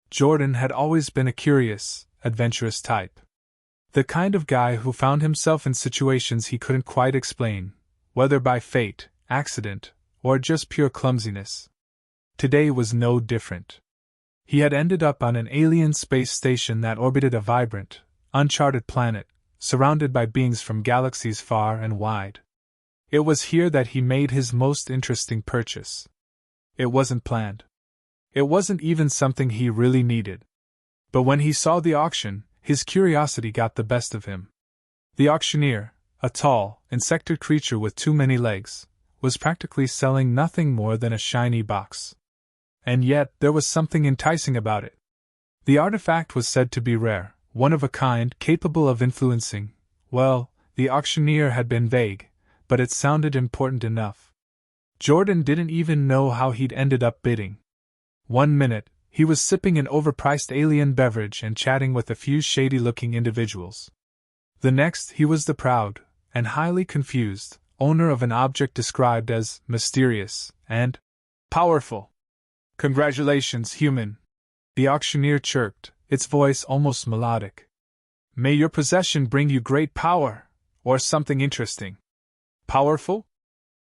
Jordan had always been a curious, adventurous type. The kind of guy who found himself in situations he couldn't quite explain, whether by fate, accident, or just pure clumsiness. Today was no different. He had ended up on an alien space station that orbited a vibrant, uncharted planet, surrounded by beings from galaxies far and wide. It was here that he made his most interesting purchase. It wasn't planned. It wasn't even something he really needed. But when he saw the auction, his curiosity got the best of him. The auctioneer, a tall, insectoid creature with too many legs, was practically selling nothing more than a shiny box. And yet there was something enticing about it. The artifact was said to be rare, one of a kind, capable of influencing. Well, the auctioneer had been vague, but it sounded important enough. Jordan didn't even know how he'd ended up bidding. One minute, he was sipping an overpriced alien beverage and chatting with a few shady-looking individuals. The next, he was the proud, and highly confused, owner of an object described as mysterious and powerful. "Congratulations, human," the auctioneer chirped, its voice almost melodic. "May your possession bring you great power, or something interesting." Powerful?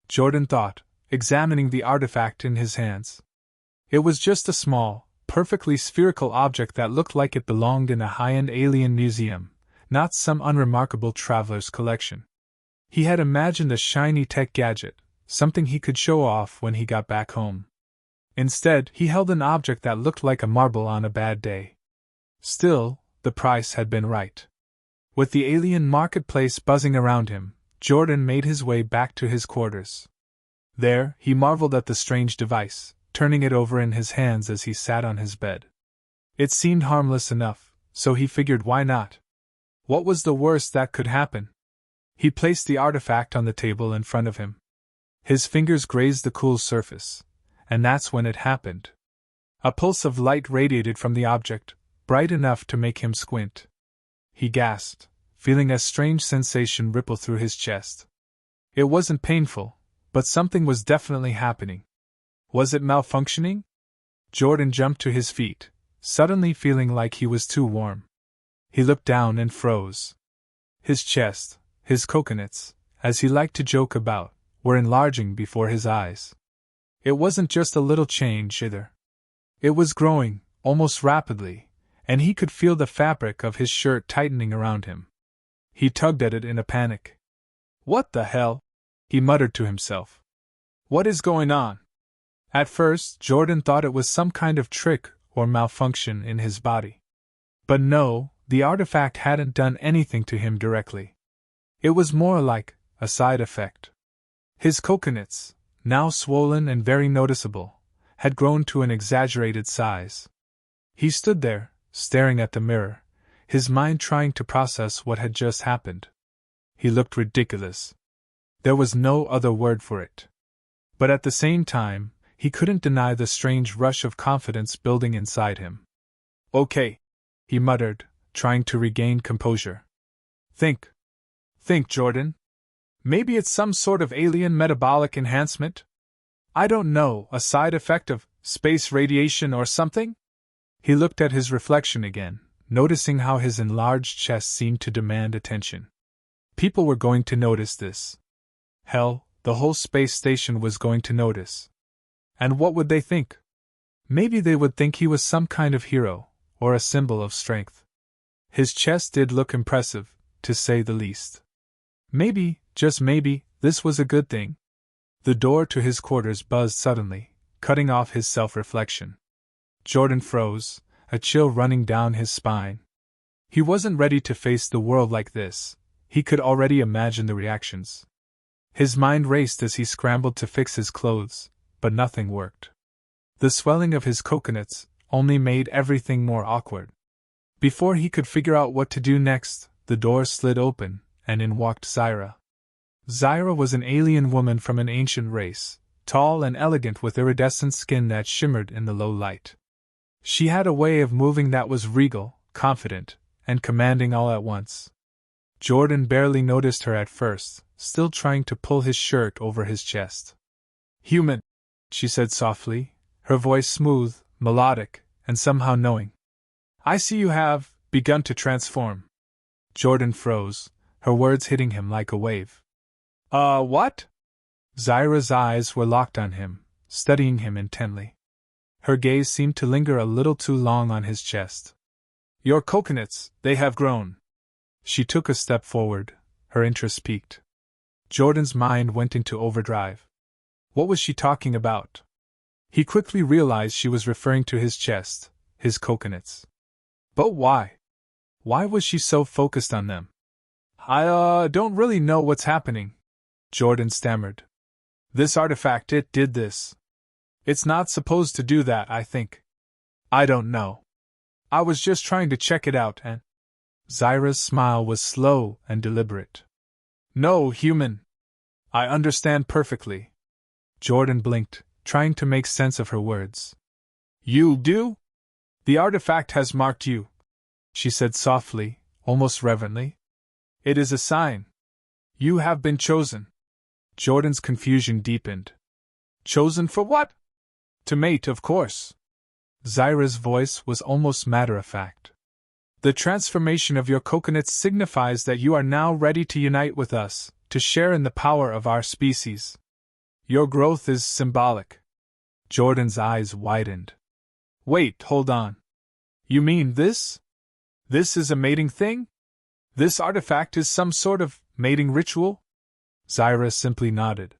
Jordan thought, examining the artifact in his hands. It was just a small, perfectly spherical object that looked like it belonged in a high-end alien museum, not some unremarkable traveler's collection. He had imagined a shiny tech gadget, something he could show off when he got back home. Instead, he held an object that looked like a marble on a bad day. Still, the price had been right. With the alien marketplace buzzing around him, Jordan made his way back to his quarters. There, he marveled at the strange device, turning it over in his hands as he sat on his bed. It seemed harmless enough, so he figured why not? What was the worst that could happen? He placed the artifact on the table in front of him. His fingers grazed the cool surface, and that's when it happened. A pulse of light radiated from the object, bright enough to make him squint. He gasped, feeling a strange sensation ripple through his chest. It wasn't painful, but something was definitely happening. Was it malfunctioning? Jordan jumped to his feet, suddenly feeling like he was too warm. He looked down and froze. His chest, his coconuts, as he liked to joke about, were enlarging before his eyes. It wasn't just a little change either. It was growing, almost rapidly, and he could feel the fabric of his shirt tightening around him. He tugged at it in a panic. "What the hell?" he muttered to himself. "What is going on?" At first, Jordan thought it was some kind of trick or malfunction in his body. But no, the artifact hadn't done anything to him directly. It was more like a side effect. His coconuts, now swollen and very noticeable, had grown to an exaggerated size. He stood there, staring at the mirror, his mind trying to process what had just happened. He looked ridiculous. There was no other word for it. But at the same time, he couldn't deny the strange rush of confidence building inside him. "Okay," he muttered, trying to regain composure. Think, Jordan. Maybe it's some sort of alien metabolic enhancement? I don't know, a side effect of space radiation or something?" He looked at his reflection again, noticing how his enlarged chest seemed to demand attention. People were going to notice this. Hell, the whole space station was going to notice. And what would they think? Maybe they would think he was some kind of hero, or a symbol of strength. His chest did look impressive, to say the least. Maybe, just maybe, this was a good thing. The door to his quarters buzzed suddenly, cutting off his self-reflection. Jordan froze, a chill running down his spine. He wasn't ready to face the world like this. He could already imagine the reactions. His mind raced as he scrambled to fix his clothes, but nothing worked. The swelling of his coconuts only made everything more awkward. Before he could figure out what to do next, the door slid open, and in walked Zyra. Zyra was an alien woman from an ancient race, tall and elegant with iridescent skin that shimmered in the low light. She had a way of moving that was regal, confident, and commanding all at once. Jordan barely noticed her at first, still trying to pull his shirt over his chest. "Human," she said softly, her voice smooth, melodic, and somehow knowing. I see you have begun to transform. Jordan froze, her words hitting him like a wave. What? Zyra's eyes were locked on him, studying him intently. Her gaze seemed to linger a little too long on his chest. Your coconuts, they have grown. She took a step forward, her interest piqued. Jordan's mind went into overdrive. What was she talking about? He quickly realized she was referring to his chest, his coconuts. But why? Why was she so focused on them? I don't really know what's happening, Jordan stammered. This artifact, it did this. It's not supposed to do that, I think. I don't know. I was just trying to check it out and… Zyra's smile was slow and deliberate. No, human. I understand perfectly. Jordan blinked, trying to make sense of her words. You do? The artifact has marked you, she said softly, almost reverently. It is a sign. You have been chosen. Jordan's confusion deepened. Chosen for what? To mate, of course. Zyra's voice was almost matter-of-fact. The transformation of your coconuts signifies that you are now ready to unite with us, to share in the power of our species. Your growth is symbolic. Jordan's eyes widened. Wait, hold on. You mean this? This is a mating thing? This artifact is some sort of mating ritual? Zyra simply nodded.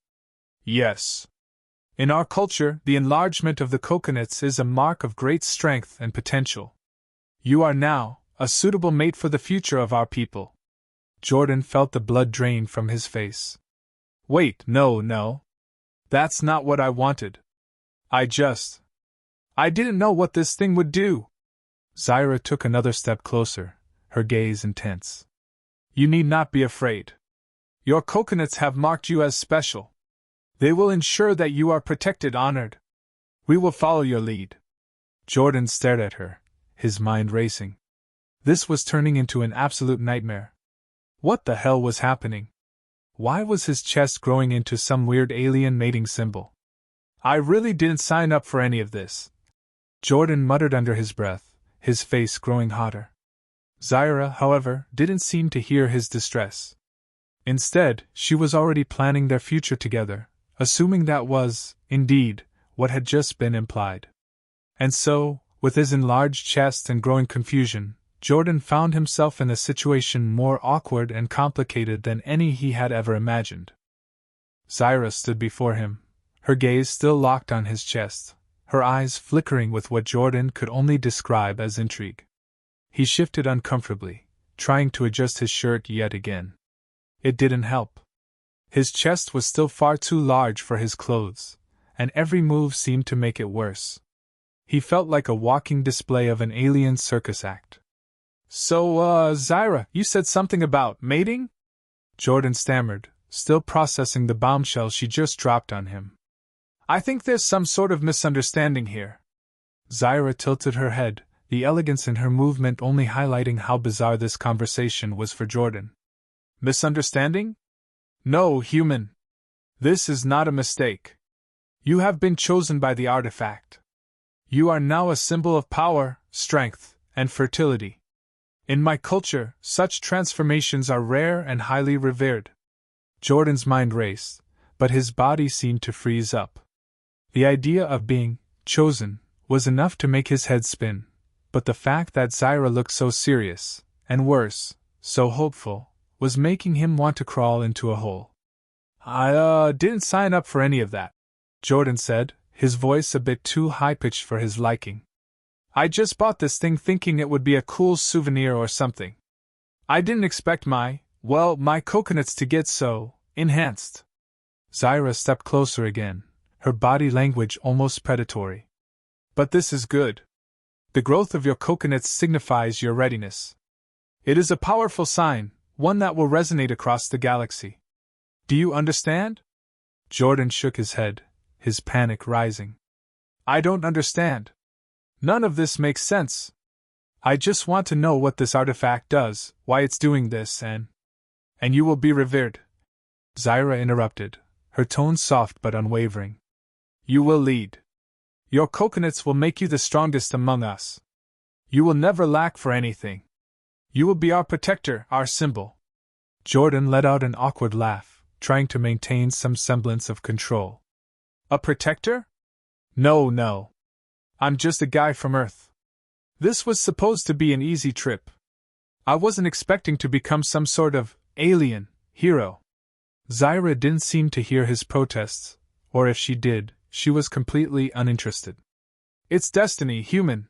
Yes. In our culture, the enlargement of the coconuts is a mark of great strength and potential. You are now a suitable mate for the future of our people. Jordan felt the blood drain from his face. Wait, no. That's not what I wanted. I didn't know what this thing would do. Zyra took another step closer, her gaze intense. You need not be afraid. Your coconuts have marked you as special. They will ensure that you are protected, honored. We will follow your lead. Jordan stared at her, his mind racing. This was turning into an absolute nightmare. What the hell was happening? Why was his chest growing into some weird alien mating symbol? I really didn't sign up for any of this. Jordan muttered under his breath, his face growing hotter. Zyra, however, didn't seem to hear his distress. Instead, she was already planning their future together, assuming that was, indeed, what had just been implied. And so, with his enlarged chest and growing confusion, Jordan found himself in a situation more awkward and complicated than any he had ever imagined. Zyra stood before him, her gaze still locked on his chest, her eyes flickering with what Jordan could only describe as intrigue. He shifted uncomfortably, trying to adjust his shirt yet again. It didn't help. His chest was still far too large for his clothes, and every move seemed to make it worse. He felt like a walking display of an alien circus act. So, Zyra, you said something about mating? Jordan stammered, still processing the bombshell she just dropped on him. I think there's some sort of misunderstanding here. Zyra tilted her head, the elegance in her movement only highlighting how bizarre this conversation was for Jordan. Misunderstanding? No, human. This is not a mistake. You have been chosen by the artifact. You are now a symbol of power, strength, and fertility. In my culture, such transformations are rare and highly revered. Jordan's mind raced, but his body seemed to freeze up. The idea of being chosen was enough to make his head spin, but the fact that Zyra looked so serious, and worse, so hopeful, was making him want to crawl into a hole. I didn't sign up for any of that, Jordan said, his voice a bit too high-pitched for his liking. I just bought this thing thinking it would be a cool souvenir or something. I didn't expect my coconuts to get so enhanced. Zyra stepped closer again, her body language almost predatory. But this is good. The growth of your coconuts signifies your readiness. It is a powerful sign, one that will resonate across the galaxy. Do you understand? Jordan shook his head, his panic rising. I don't understand. None of this makes sense. I just want to know what this artifact does, why it's doing this, and you will be revered. Zyra interrupted, her tone soft but unwavering. You will lead. Your coconuts will make you the strongest among us. You will never lack for anything. You will be our protector, our symbol. Jordan let out an awkward laugh, trying to maintain some semblance of control. A protector? No. I'm just a guy from Earth. This was supposed to be an easy trip. I wasn't expecting to become some sort of alien hero. Zyra didn't seem to hear his protests, or if she did, she was completely uninterested. It's destiny, human.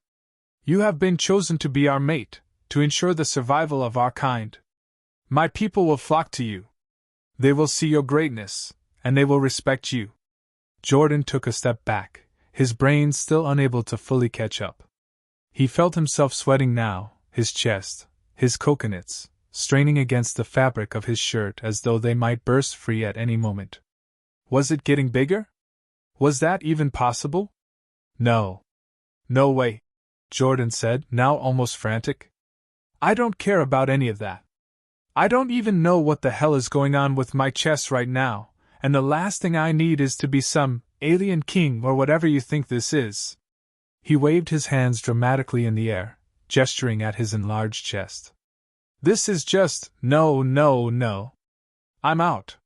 You have been chosen to be our mate, to ensure the survival of our kind. My people will flock to you. They will see your greatness, and they will respect you. Jordan took a step back, his brain still unable to fully catch up. He felt himself sweating now, his chest, his coconuts, straining against the fabric of his shirt as though they might burst free at any moment. Was it getting bigger? Was that even possible? No. No way, Jordan said, now almost frantic. I don't care about any of that. I don't even know what the hell is going on with my chest right now, and the last thing I need is to be some alien king or whatever you think this is. He waved his hands dramatically in the air, gesturing at his enlarged chest. This is just, no. I'm out.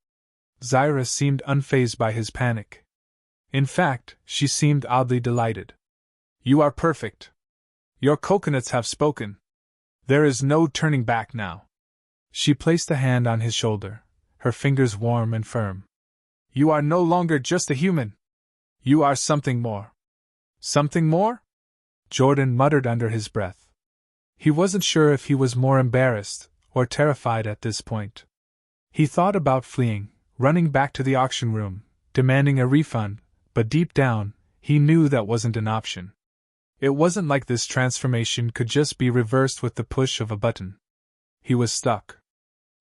Zyra seemed unfazed by his panic. In fact, she seemed oddly delighted. You are perfect. Your coconuts have spoken. There is no turning back now. She placed a hand on his shoulder, her fingers warm and firm. You are no longer just a human. You are something more. Something more? Jordan muttered under his breath. He wasn't sure if he was more embarrassed or terrified at this point. He thought about fleeing, running back to the auction room, demanding a refund, but deep down, he knew that wasn't an option. It wasn't like this transformation could just be reversed with the push of a button. He was stuck.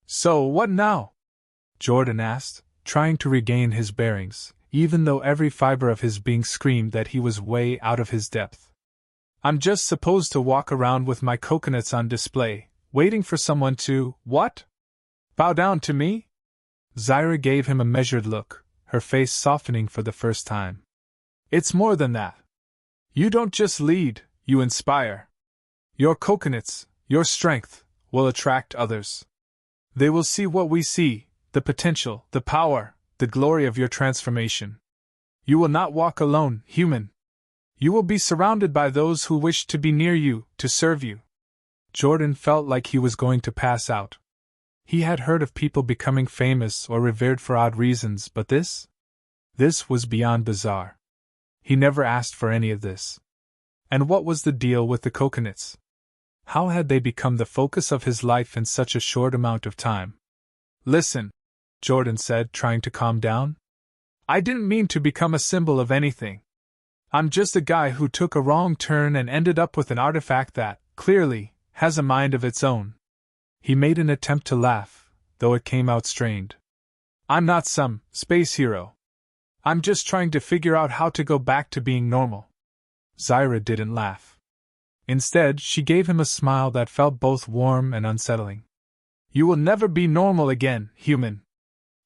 So what now? Jordan asked, trying to regain his bearings, even though every fiber of his being screamed that he was way out of his depth. I'm just supposed to walk around with my coconuts on display, waiting for someone to, what? Bow down to me? Zyra gave him a measured look, her face softening for the first time. It's more than that. You don't just lead, you inspire. Your coconuts, your strength, will attract others. They will see what we see, the potential, the power, the glory of your transformation. You will not walk alone, human. You will be surrounded by those who wish to be near you, to serve you. Jordan felt like he was going to pass out. He had heard of people becoming famous or revered for odd reasons, but this? This was beyond bizarre. He never asked for any of this. And what was the deal with the coconuts? How had they become the focus of his life in such a short amount of time? Listen, Jordan said, trying to calm down. I didn't mean to become a symbol of anything. I'm just a guy who took a wrong turn and ended up with an artifact that, clearly, has a mind of its own. He made an attempt to laugh, though it came out strained. I'm not some space hero. I'm just trying to figure out how to go back to being normal. Zyra didn't laugh. Instead, she gave him a smile that felt both warm and unsettling. You will never be normal again, human.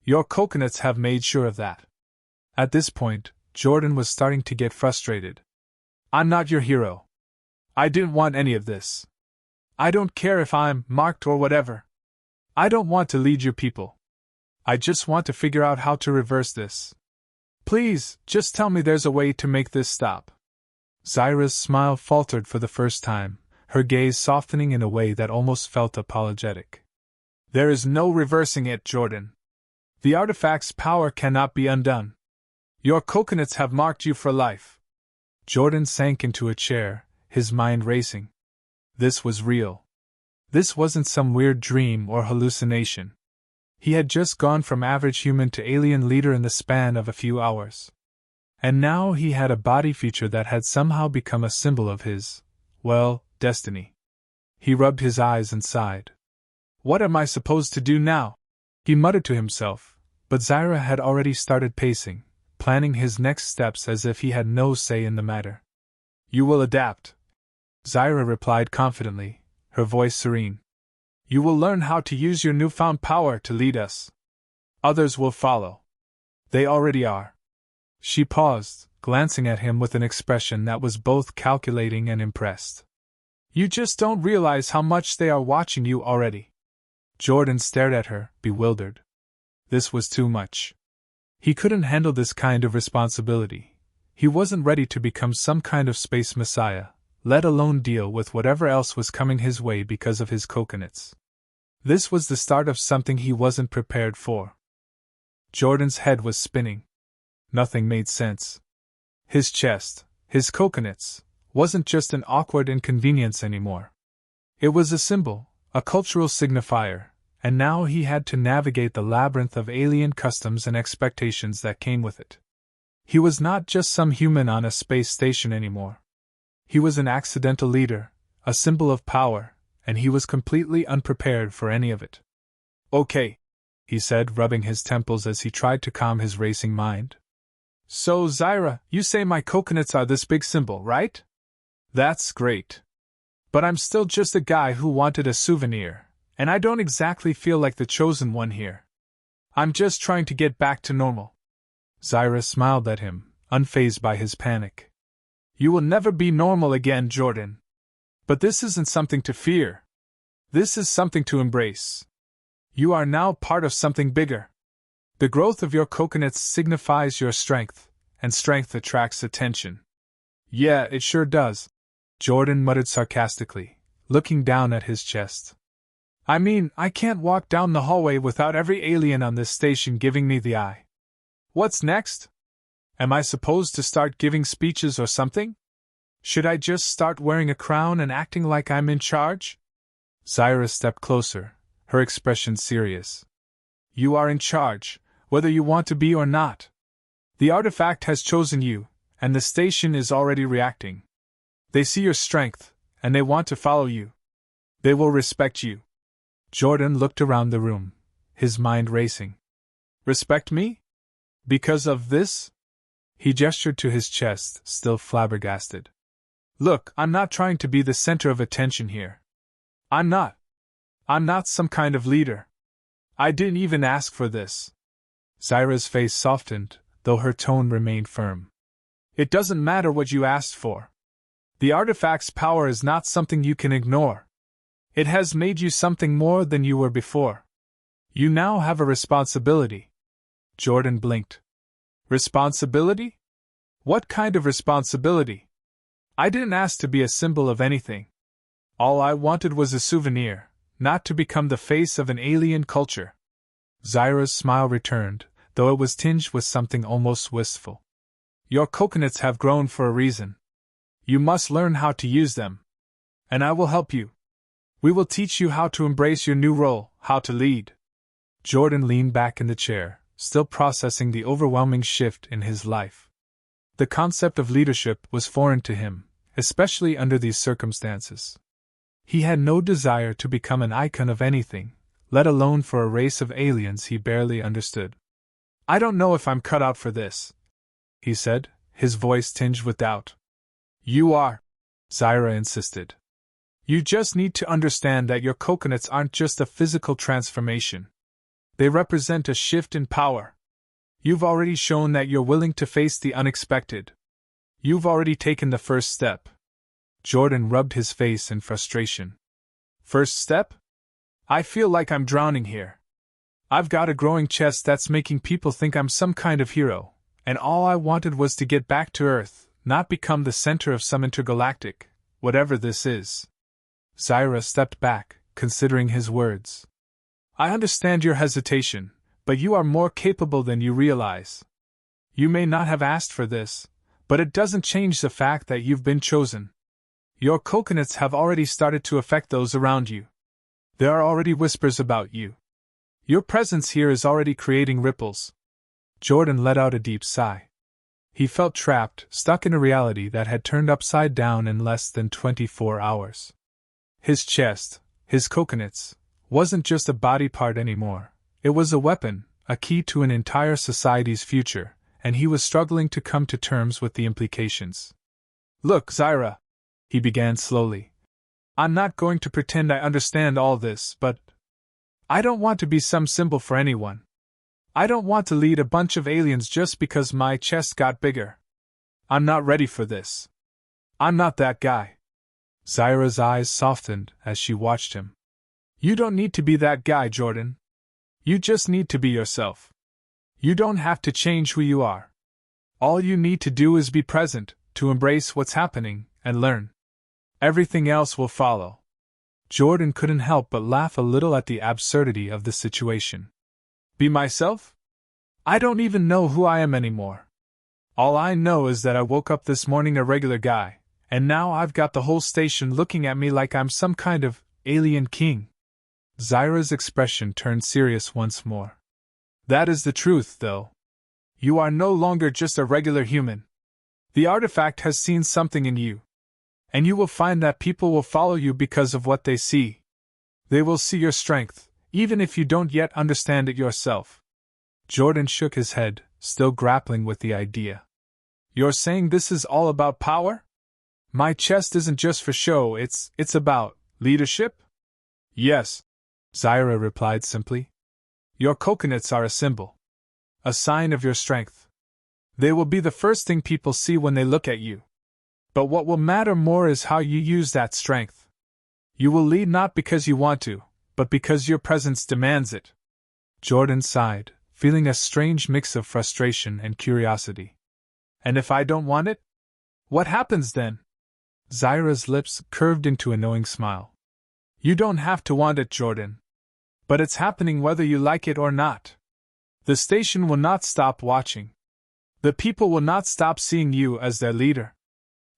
Your coconuts have made sure of that. At this point, Jordan was starting to get frustrated. I'm not your hero. I didn't want any of this. I don't care if I'm marked or whatever. I don't want to lead your people. I just want to figure out how to reverse this. Please, just tell me there's a way to make this stop. Zyra's smile faltered for the first time, her gaze softening in a way that almost felt apologetic. There is no reversing it, Jordan. The artifact's power cannot be undone. Your coconuts have marked you for life. Jordan sank into a chair, his mind racing. This was real. This wasn't some weird dream or hallucination. He had just gone from average human to alien leader in the span of a few hours. And now he had a body feature that had somehow become a symbol of his, well, destiny. He rubbed his eyes and sighed. What am I supposed to do now? He muttered to himself, but Zyra had already started pacing, planning his next steps as if he had no say in the matter. You will adapt, Zyra replied confidently, her voice serene. You will learn how to use your newfound power to lead us. Others will follow. They already are. She paused, glancing at him with an expression that was both calculating and impressed. You just don't realize how much they are watching you already. Jordan stared at her, bewildered. This was too much. He couldn't handle this kind of responsibility. He wasn't ready to become some kind of space messiah, let alone deal with whatever else was coming his way because of his coconuts. This was the start of something he wasn't prepared for. Jordan's head was spinning. Nothing made sense. His chest, his coconuts, wasn't just an awkward inconvenience anymore. It was a symbol, a cultural signifier, and now he had to navigate the labyrinth of alien customs and expectations that came with it. He was not just some human on a space station anymore. He was an accidental leader, a symbol of power, and he was completely unprepared for any of it. Okay, he said, rubbing his temples as he tried to calm his racing mind. So, Zyra, you say my coconuts are this big symbol, right? That's great. But I'm still just a guy who wanted a souvenir, and I don't exactly feel like the chosen one here. I'm just trying to get back to normal. Zyra smiled at him, unfazed by his panic. You will never be normal again, Jordan. But this isn't something to fear. This is something to embrace. You are now part of something bigger. The growth of your coconuts signifies your strength, and strength attracts attention. Yeah, it sure does, Jordan muttered sarcastically, looking down at his chest. I mean, I can't walk down the hallway without every alien on this station giving me the eye. What's next? Am I supposed to start giving speeches or something? Should I just start wearing a crown and acting like I'm in charge? Zyra stepped closer, her expression serious. You are in charge, whether you want to be or not. The artifact has chosen you, and the station is already reacting. They see your strength, and they want to follow you. They will respect you. Jordan looked around the room, his mind racing. Respect me? Because of this? He gestured to his chest, still flabbergasted. Look, I'm not trying to be the center of attention here. I'm not. I'm not some kind of leader. I didn't even ask for this. Zyra's face softened, though her tone remained firm. It doesn't matter what you asked for. The artifact's power is not something you can ignore. It has made you something more than you were before. You now have a responsibility. Jordan blinked. Responsibility? What kind of responsibility? I didn't ask to be a symbol of anything. All I wanted was a souvenir, not to become the face of an alien culture. Zyra's smile returned, though it was tinged with something almost wistful. Your coconuts have grown for a reason. You must learn how to use them. And I will help you. We will teach you how to embrace your new role, how to lead. Jordan leaned back in the chair, still processing the overwhelming shift in his life. The concept of leadership was foreign to him, especially under these circumstances. He had no desire to become an icon of anything, let alone for a race of aliens he barely understood. I don't know if I'm cut out for this, he said, his voice tinged with doubt. You are, Zyra insisted. You just need to understand that your coconuts aren't just a physical transformation. They represent a shift in power. You've already shown that you're willing to face the unexpected. You've already taken the first step. Jordan rubbed his face in frustration. First step? I feel like I'm drowning here. I've got a growing chest that's making people think I'm some kind of hero, and all I wanted was to get back to Earth, not become the center of some intergalactic, whatever this is. Zyra stepped back, considering his words. I understand your hesitation, but you are more capable than you realize. You may not have asked for this, but it doesn't change the fact that you've been chosen. Your coconuts have already started to affect those around you. There are already whispers about you. Your presence here is already creating ripples. Jordan let out a deep sigh. He felt trapped, stuck in a reality that had turned upside down in less than 24 hours. His chest, his coconuts, wasn't just a body part anymore. It was a weapon, a key to an entire society's future, and he was struggling to come to terms with the implications. Look, Zyra, he began slowly. I'm not going to pretend I understand all this, but I don't want to be some symbol for anyone. I don't want to lead a bunch of aliens just because my chest got bigger. I'm not ready for this. I'm not that guy. Zyra's eyes softened as she watched him. You don't need to be that guy, Jordan. You just need to be yourself. You don't have to change who you are. All you need to do is be present, to embrace what's happening, and learn. Everything else will follow. Jordan couldn't help but laugh a little at the absurdity of the situation. Be myself? I don't even know who I am anymore. All I know is that I woke up this morning a regular guy, and now I've got the whole station looking at me like I'm some kind of alien king. Zyra's expression turned serious once more. That is the truth, though. You are no longer just a regular human. The artifact has seen something in you. And you will find that people will follow you because of what they see. They will see your strength, even if you don't yet understand it yourself. Jordan shook his head, still grappling with the idea. You're saying this is all about power? My chest isn't just for show, it's about leadership? Yes, Zyra replied simply. Your coconuts are a symbol. A sign of your strength. They will be the first thing people see when they look at you. But what will matter more is how you use that strength. You will lead not because you want to, but because your presence demands it. Jordan sighed, feeling a strange mix of frustration and curiosity. And if I don't want it? What happens then? Zyra's lips curved into a knowing smile. You don't have to want it, Jordan. But it's happening whether you like it or not. The station will not stop watching. The people will not stop seeing you as their leader.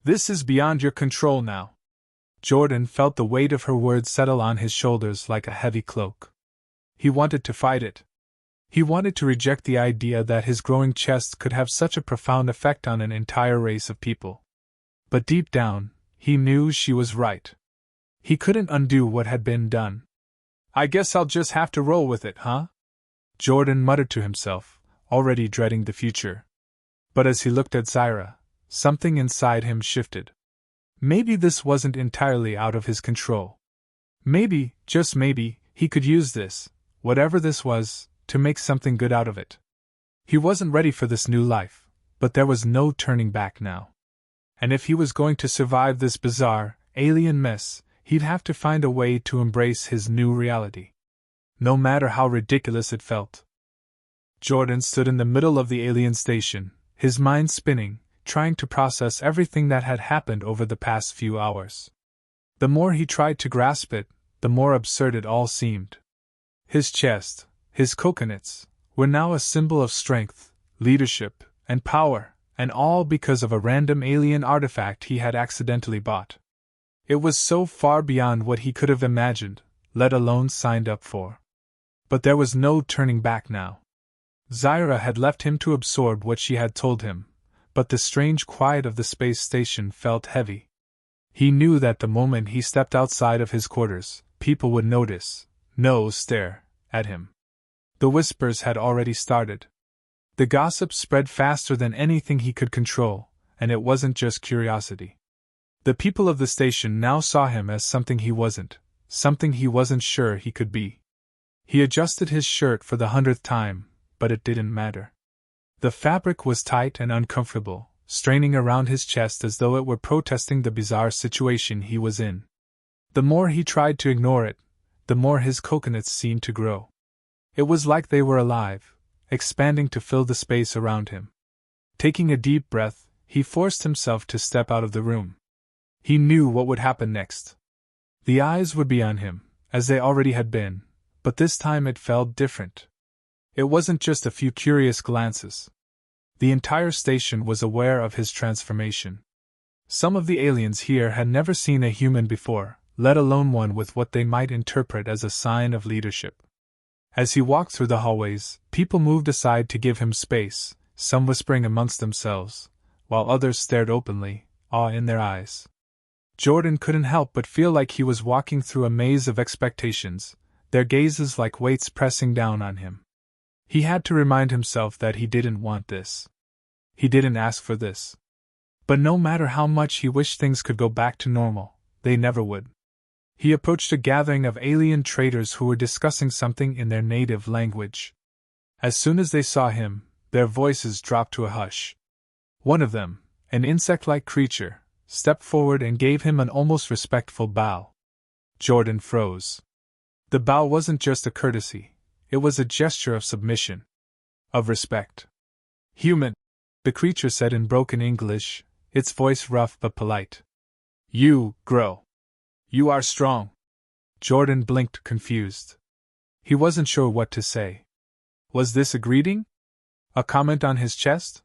This is beyond your control now. Jordan felt the weight of her words settle on his shoulders like a heavy cloak. He wanted to fight it. He wanted to reject the idea that his growing chest could have such a profound effect on an entire race of people. But deep down, he knew she was right. He couldn't undo what had been done. I guess I'll just have to roll with it, huh? Jordan muttered to himself, already dreading the future. But as he looked at Zyra, something inside him shifted. Maybe this wasn't entirely out of his control. Maybe, just maybe, he could use this, whatever this was, to make something good out of it. He wasn't ready for this new life, but there was no turning back now. And if he was going to survive this bizarre, alien mess, he'd have to find a way to embrace his new reality. No matter how ridiculous it felt. Jordan stood in the middle of the alien station, his mind spinning, trying to process everything that had happened over the past few hours. The more he tried to grasp it, the more absurd it all seemed. His chest, his coconuts, were now a symbol of strength, leadership, and power, and all because of a random alien artifact he had accidentally bought. It was so far beyond what he could have imagined, let alone signed up for. But there was no turning back now. Zyra had left him to absorb what she had told him, but the strange quiet of the space station felt heavy. He knew that the moment he stepped outside of his quarters, people would notice, stare at him. The whispers had already started. The gossip spread faster than anything he could control, and it wasn't just curiosity. The people of the station now saw him as something he wasn't sure he could be. He adjusted his shirt for the 100th time, but it didn't matter. The fabric was tight and uncomfortable, straining around his chest as though it were protesting the bizarre situation he was in. The more he tried to ignore it, the more his coconuts seemed to grow. It was like they were alive, expanding to fill the space around him. Taking a deep breath, he forced himself to step out of the room. He knew what would happen next. The eyes would be on him, as they already had been, but this time it felt different. It wasn't just a few curious glances. The entire station was aware of his transformation. Some of the aliens here had never seen a human before, let alone one with what they might interpret as a sign of leadership. As he walked through the hallways, people moved aside to give him space, some whispering amongst themselves, while others stared openly, awe in their eyes. Jordan couldn't help but feel like he was walking through a maze of expectations, their gazes like weights pressing down on him. He had to remind himself that he didn't want this. He didn't ask for this. But no matter how much he wished things could go back to normal, they never would. He approached a gathering of alien traders who were discussing something in their native language. As soon as they saw him, their voices dropped to a hush. One of them, an insect-like creature, stepped forward and gave him an almost respectful bow. Jordan froze. The bow wasn't just a courtesy, it was a gesture of submission. Of respect. Human, the creature said in broken English, its voice rough but polite. You grow. You are strong. Jordan blinked, confused. He wasn't sure what to say. Was this a greeting? A comment on his chest?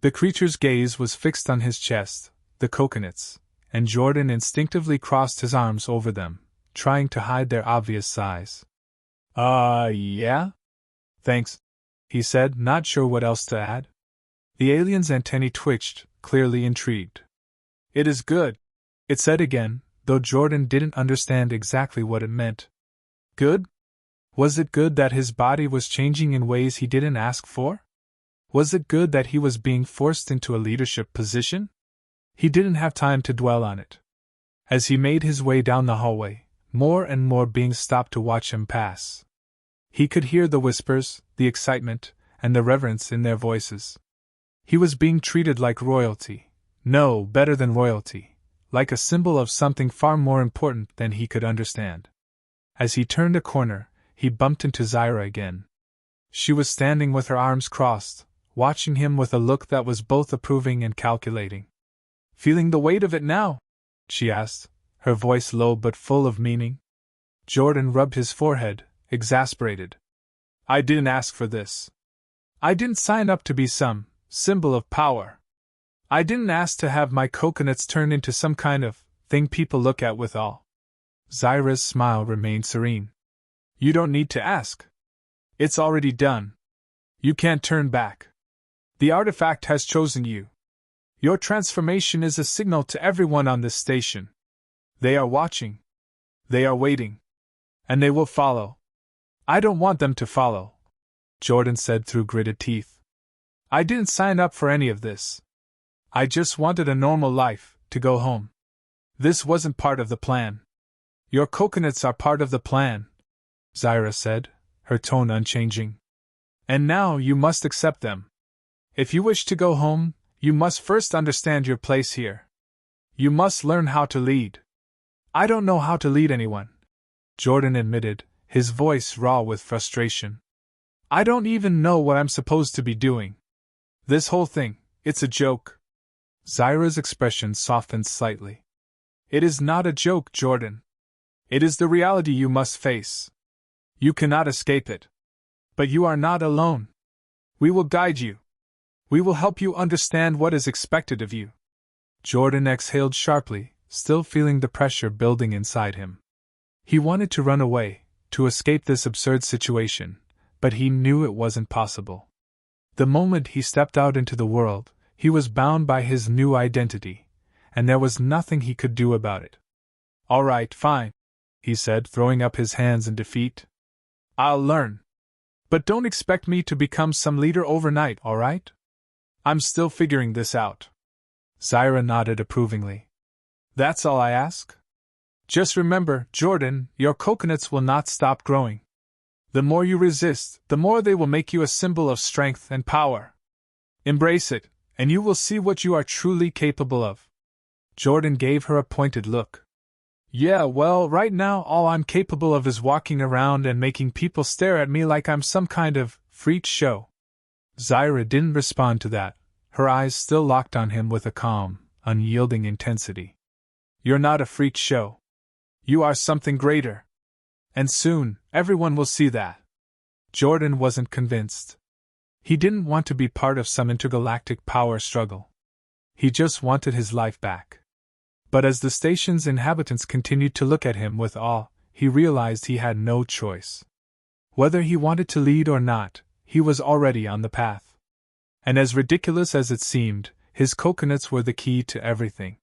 The creature's gaze was fixed on his chest, the coconuts, and Jordan instinctively crossed his arms over them, trying to hide their obvious size. Yeah? Thanks, he said, not sure what else to add. The alien's antennae twitched, clearly intrigued. It is good, it said again, though Jordan didn't understand exactly what it meant. Good? Was it good that his body was changing in ways he didn't ask for? Was it good that he was being forced into a leadership position? He didn't have time to dwell on it. As he made his way down the hallway, more and more beings stopped to watch him pass. He could hear the whispers, the excitement, and the reverence in their voices. He was being treated like royalty. No, better than royalty. Like a symbol of something far more important than he could understand. As he turned a corner, he bumped into Zyra again. She was standing with her arms crossed, watching him with a look that was both approving and calculating. Feeling the weight of it now? She asked, her voice low but full of meaning. Jordan rubbed his forehead, exasperated. I didn't ask for this. I didn't sign up to be some symbol of power. I didn't ask to have my coconuts turn into some kind of thing people look at with awe. Zyra's smile remained serene. You don't need to ask. It's already done. You can't turn back. The artifact has chosen you. Your transformation is a signal to everyone on this station. They are watching. They are waiting. And they will follow. I don't want them to follow, Jordan said through gritted teeth. I didn't sign up for any of this. I just wanted a normal life, to go home. This wasn't part of the plan. Your coconuts are part of the plan, Zyra said, her tone unchanging. And now you must accept them. If you wish to go home, you must first understand your place here. You must learn how to lead. I don't know how to lead anyone, Jordan admitted, his voice raw with frustration. I don't even know what I'm supposed to be doing. This whole thing, it's a joke. Zyra's expression softened slightly. It is not a joke, Jordan. It is the reality you must face. You cannot escape it. But you are not alone. We will guide you. We will help you understand what is expected of you. Jordan exhaled sharply, still feeling the pressure building inside him. He wanted to run away, to escape this absurd situation, but he knew it wasn't possible. The moment he stepped out into the world, he was bound by his new identity, and there was nothing he could do about it. All right, fine, he said, throwing up his hands in defeat. I'll learn. But don't expect me to become some leader overnight, all right? I'm still figuring this out. Zyra nodded approvingly. That's all I ask? Just remember, Jordan, your coconuts will not stop growing. The more you resist, the more they will make you a symbol of strength and power. Embrace it, and you will see what you are truly capable of. Jordan gave her a pointed look. Yeah, well, right now all I'm capable of is walking around and making people stare at me like I'm some kind of freak show. Zyra didn't respond to that, her eyes still locked on him with a calm, unyielding intensity. You're not a freak show. You are something greater. And soon, everyone will see that. Jordan wasn't convinced. He didn't want to be part of some intergalactic power struggle. He just wanted his life back. But as the station's inhabitants continued to look at him with awe, he realized he had no choice. Whether he wanted to lead or not, he was already on the path. And as ridiculous as it seemed, his coconuts were the key to everything.